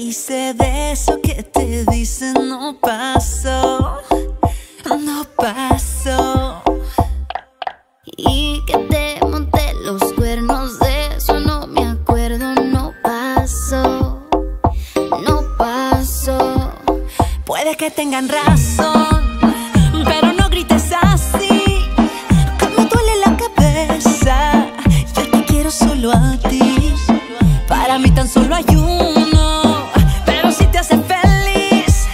hice de eso que te dicen no paso, no paso. Y que te monté los cuernos, de eso no me acuerdo, no paso, no paso. Puede que tengan razón, pero no grites así, que me duele la cabeza. Yo te quiero solo a ti, para mí tan solo hay uno. Pero si te hace feliz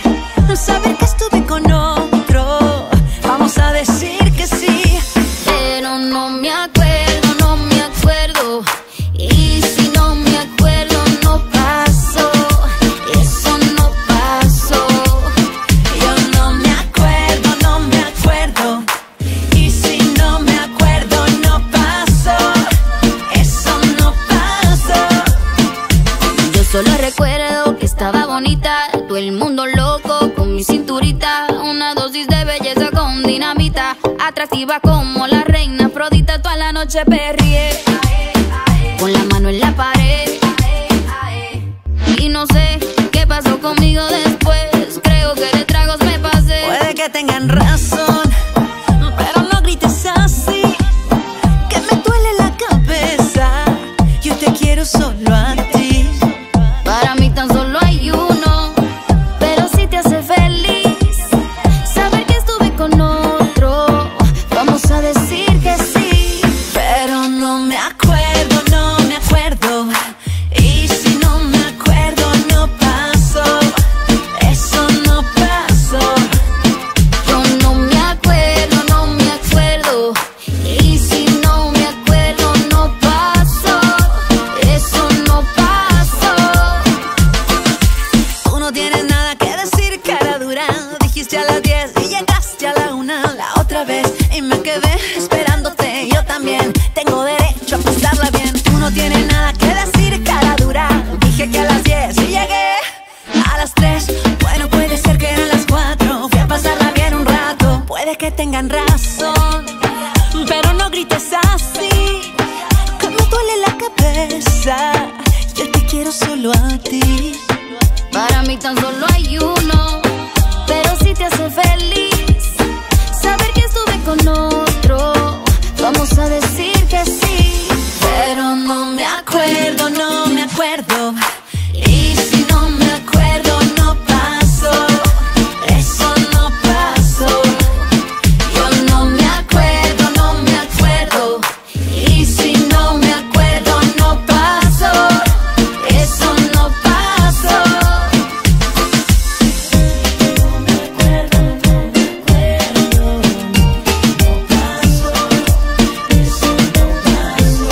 saber que estuve con otro, vamos a decir que sí. Pero no me acuerdo, no me acuerdo. Y si no me acuerdo, no paso, eso no paso. Yo no me acuerdo, no me acuerdo. Y si no me acuerdo, no paso, eso no paso. Yo solo recuerdo que estaba bonita, todo el mundo loco con mi cinturita. Una dosis de belleza con dinamita, atractiva como la reina Afrodita. Toda la noche perrié, con la mano en la pared. Y no sé qué pasó conmigo después, creo que de tragos me pasé. Puede que tengan razón, pero no grites así, que me duele la cabeza. Yo te quiero solo a ti, Para mí tan solo hay uno. Pero si te hace feliz saber que estuve con otro, vamos a decir que sí. pero no me acuerdo, no me acuerdo. Y si no me acuerdo, no paso, eso no paso. Yo no me acuerdo, no me acuerdo. Y si no me acuerdo, no paso, eso no paso. Tú no tienes nada que decir, cara dura. Dijiste a las 10 y llegaste a la 1 la otra vez, y me quedé esperándote. Yo también tengo derecho a pasarla bien. Tú no tienes nada que decir, cara dura. Dije que a las 10 y llegué a las 3. Bueno, puede ser que eran las 4. Fui a pasarla bien un rato. Puede que tengan razón, pero no grites así, que me duele la cabeza. Yo te quiero solo a ti, Para mí tan solo hay uno. Pero si te hace feliz saber que estuve con otro, vamos a decir que sí. pero no me acuerdo, no me acuerdo. Y si no me acuerdo, no paso, eso no paso. Yo no me acuerdo, no me acuerdo. Y si no me acuerdo, no paso, eso no paso. No me acuerdo, no me acuerdo, no paso, eso no paso.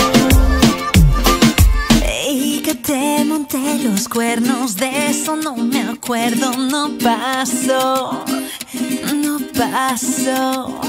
Y que te monté los cuernos, de eso no me acuerdo, no paso, no paso.